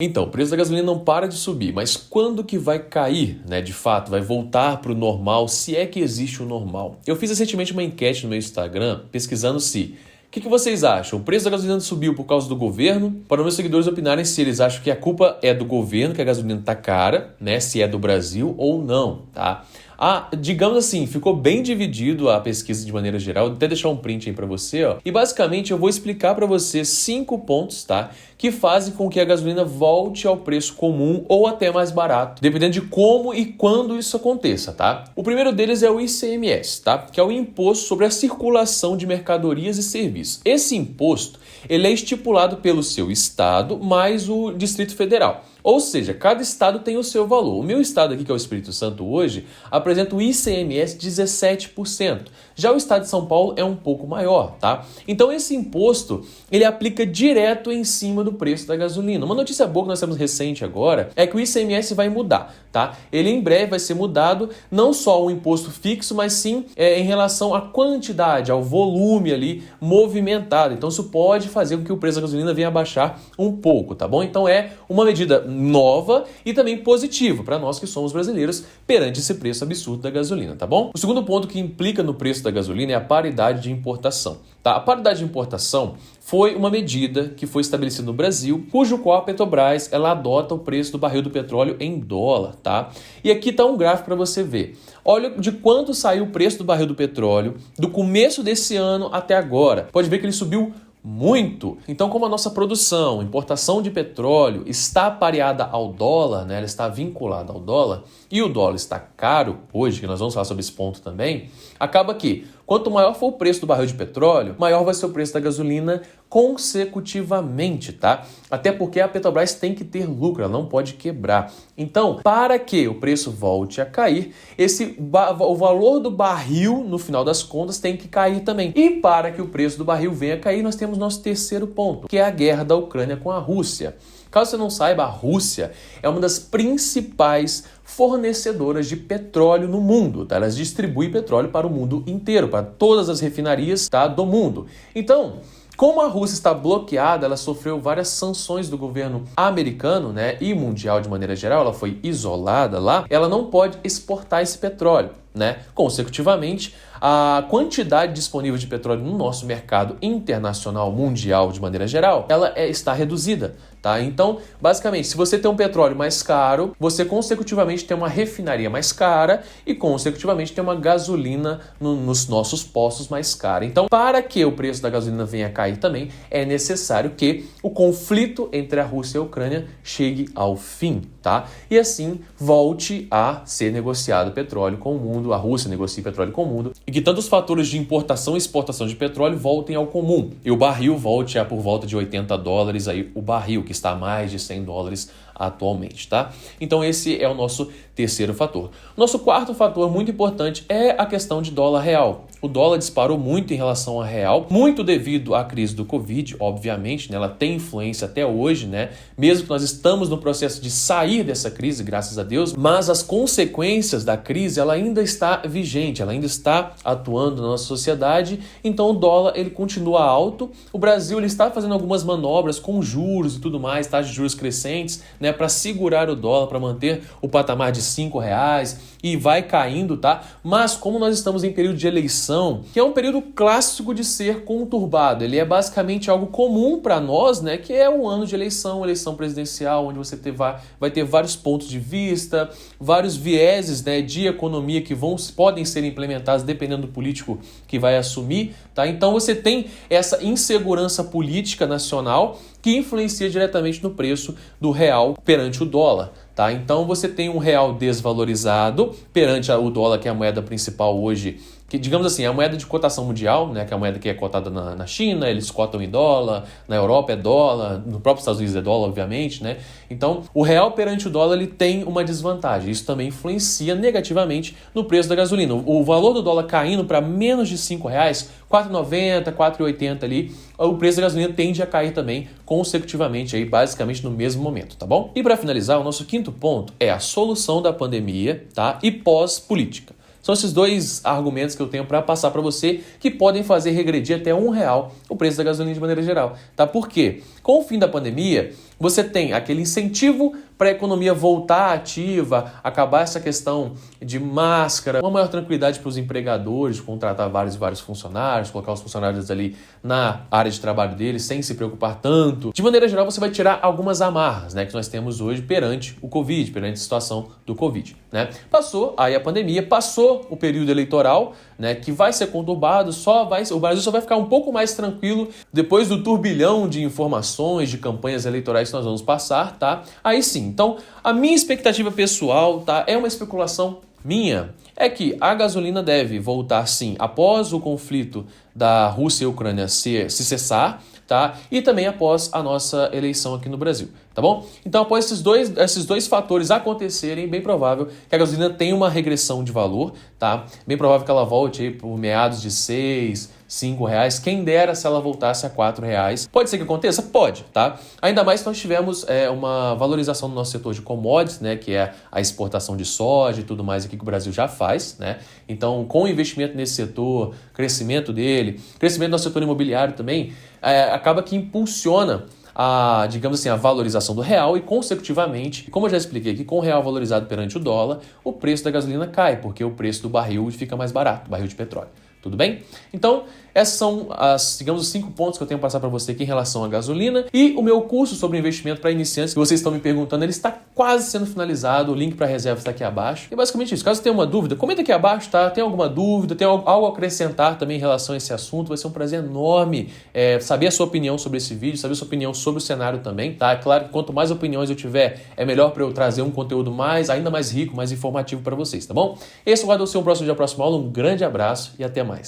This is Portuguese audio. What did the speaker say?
Então, o preço da gasolina não para de subir, mas quando que vai cair, né? De fato, vai voltar para o normal, se é que existe o normal. Eu fiz recentemente uma enquete no meu Instagram, pesquisando se... O que vocês acham? O preço da gasolina subiu por causa do governo? Para os meus seguidores opinarem se eles acham que a culpa é do governo, que a gasolina está cara, né? Se é do Brasil ou não, tá? Digamos assim, ficou bem dividido a pesquisa de maneira geral. Vou até deixar um print aí para você, ó. E basicamente eu vou explicar para você 5 pontos, tá? Que fazem com que a gasolina volte ao preço comum ou até mais barato, dependendo de como e quando isso aconteça, tá? O primeiro deles é o ICMS, tá? Que é o Imposto sobre a Circulação de Mercadorias e Serviços. Esse imposto, ele é estipulado pelo seu estado mais o Distrito Federal. Ou seja, cada estado tem o seu valor. O meu estado aqui, que é o Espírito Santo hoje, apresenta o ICMS 17%. Já o estado de São Paulo é um pouco maior, tá? Então esse imposto, ele aplica direto em cima do preço da gasolina. Uma notícia boa que nós temos recente agora é que o ICMS vai mudar, tá? Ele em breve vai ser mudado, não só o imposto fixo, mas sim em relação à quantidade, ao volume ali movimentado. Então isso pode fazer com que o preço da gasolina venha a baixar um pouco, tá bom? Então é uma medida nova e também positiva para nós que somos brasileiros perante esse preço absurdo da gasolina, tá bom? O segundo ponto que implica no preço da gasolina é a paridade de importação, tá? A paridade de importação foi uma medida que foi estabelecida no Brasil, cujo qual a Petrobras ela adota o preço do barril do petróleo em dólar, tá? E aqui tá um gráfico para você ver. Olha de quanto saiu o preço do barril do petróleo do começo desse ano até agora. Pode ver que ele subiu muito. Então, como a nossa produção, importação de petróleo está pareada ao dólar, né? Ela está vinculada ao dólar, e o dólar está caro hoje, que nós vamos falar sobre esse ponto também, acaba que quanto maior for o preço do barril de petróleo, maior vai ser o preço da gasolina consecutivamente, tá? Até porque a Petrobras tem que ter lucro, ela não pode quebrar. Então, para que o preço volte a cair, o valor do barril, no final das contas, tem que cair também. E para que o preço do barril venha a cair, nós temos nosso terceiro ponto, que é a guerra da Ucrânia com a Rússia. Caso você não saiba, a Rússia é uma das principais fornecedoras de petróleo no mundo, tá? Elas distribuem petróleo para o mundo inteiro, para todas as refinarias, tá, do mundo. Então, como a Rússia está bloqueada, ela sofreu várias sanções do governo americano, né, e mundial de maneira geral, ela foi isolada lá, ela não pode exportar esse petróleo, né? Consecutivamente, a quantidade disponível de petróleo no nosso mercado internacional, mundial de maneira geral, ela está reduzida, tá? Então, basicamente, se você tem um petróleo mais caro, você consecutivamente tem uma refinaria mais cara e consecutivamente tem uma gasolina nos nossos postos mais cara. Então, para que o preço da gasolina venha a cair também, é necessário que o conflito entre a Rússia e a Ucrânia chegue ao fim, tá? E assim volte a ser negociado petróleo com o mundo, a Rússia negocia petróleo com o mundo, e que tantos fatores de importação e exportação de petróleo voltem ao comum. E o barril volte a por volta de $80 aí o barril, que está a mais de $100 atualmente, tá? Então esse é o nosso terceiro fator. Nosso quarto fator muito importante é a questão de dólar real. O dólar disparou muito em relação ao real, muito devido à crise do Covid, obviamente, né? Ela tem influência até hoje, né? Mesmo que nós estamos no processo de sair dessa crise, graças a Deus, mas as consequências da crise, ela ainda está vigente, ela ainda está atuando na nossa sociedade, então o dólar, ele continua alto. O Brasil, ele está fazendo algumas manobras com juros e tudo mais, taxas de juros crescentes, né? Para segurar o dólar, para manter o patamar de R$5 e vai caindo, tá? Mas como nós estamos em período de eleição, que é um período clássico de ser conturbado, ele é basicamente algo comum para nós, né? Que é o ano de eleição presidencial, onde você vai ter vários pontos de vista, vários vieses, né, de economia que podem ser implementados dependendo do político que vai assumir, tá? Então você tem essa insegurança política nacional que influencia diretamente no preço do real perante o dólar, tá? Então você tem um real desvalorizado perante o dólar, que é a moeda principal hoje, que, digamos assim, é a moeda de cotação mundial, né, que é a moeda que é cotada na China, eles cotam em dólar, na Europa é dólar, no próprio Estados Unidos é dólar, obviamente, né? Então, o real perante o dólar, ele tem uma desvantagem. Isso também influencia negativamente no preço da gasolina. O valor do dólar caindo para menos de R$5, R$4,90, R$4,80 ali, o preço da gasolina tende a cair também consecutivamente, aí, basicamente no mesmo momento, tá bom? E para finalizar, o nosso quinto ponto é a solução da pandemia, tá? E pós-política. São esses dois argumentos que eu tenho para passar para você que podem fazer regredir até R$ 1 o preço da gasolina de maneira geral, tá? Por quê? Com o fim da pandemia, você tem aquele incentivo para a economia voltar ativa, acabar essa questão de máscara, uma maior tranquilidade para os empregadores, contratar vários e vários funcionários, colocar os funcionários ali na área de trabalho deles sem se preocupar tanto. De maneira geral, você vai tirar algumas amarras, né, que nós temos hoje perante o Covid, perante a situação do Covid, né? Passou aí a pandemia, passou o período eleitoral, né, que vai ser conturbado, o Brasil só vai ficar um pouco mais tranquilo depois do turbilhão de informações, de campanhas eleitorais que nós vamos passar, tá? Aí sim, então a minha expectativa pessoal, tá, é uma especulação minha, é que a gasolina deve voltar sim após o conflito da Rússia e Ucrânia se cessar, tá? E também após a nossa eleição aqui no Brasil, tá bom? Então, após esses dois fatores acontecerem, bem provável que a gasolina tenha uma regressão de valor, tá? Bem provável que ela volte aí por meados de R$ 5, quem dera se ela voltasse a R$ 4. Pode ser que aconteça? Pode, tá? Ainda mais que nós tivemos uma valorização do nosso setor de commodities, né, que é a exportação de soja e tudo mais aqui que o Brasil já faz, né? Então, com o investimento nesse setor, crescimento dele, crescimento do nosso setor imobiliário também, acaba que impulsiona digamos assim, a valorização do real e, consecutivamente, como eu já expliquei aqui, com o real valorizado perante o dólar, o preço da gasolina cai, porque o preço do barril fica mais barato, barril de petróleo. Tudo bem? Então, esses são digamos, os 5 pontos que eu tenho para passar para você aqui em relação à gasolina. E o meu curso sobre investimento para iniciantes, que vocês estão me perguntando, ele está quase sendo finalizado. O link para reserva está aqui abaixo. E basicamente isso. Caso tenha uma dúvida, comenta aqui abaixo, tá? Tem alguma dúvida, tem algo a acrescentar também em relação a esse assunto. Vai ser um prazer enorme saber a sua opinião sobre esse vídeo, saber a sua opinião sobre o cenário também, tá? É claro que quanto mais opiniões eu tiver, é melhor para eu trazer um conteúdo ainda mais rico, mais informativo para vocês, tá bom? Esse vai ser o próximo vídeo da próxima aula. Um grande abraço e até mais.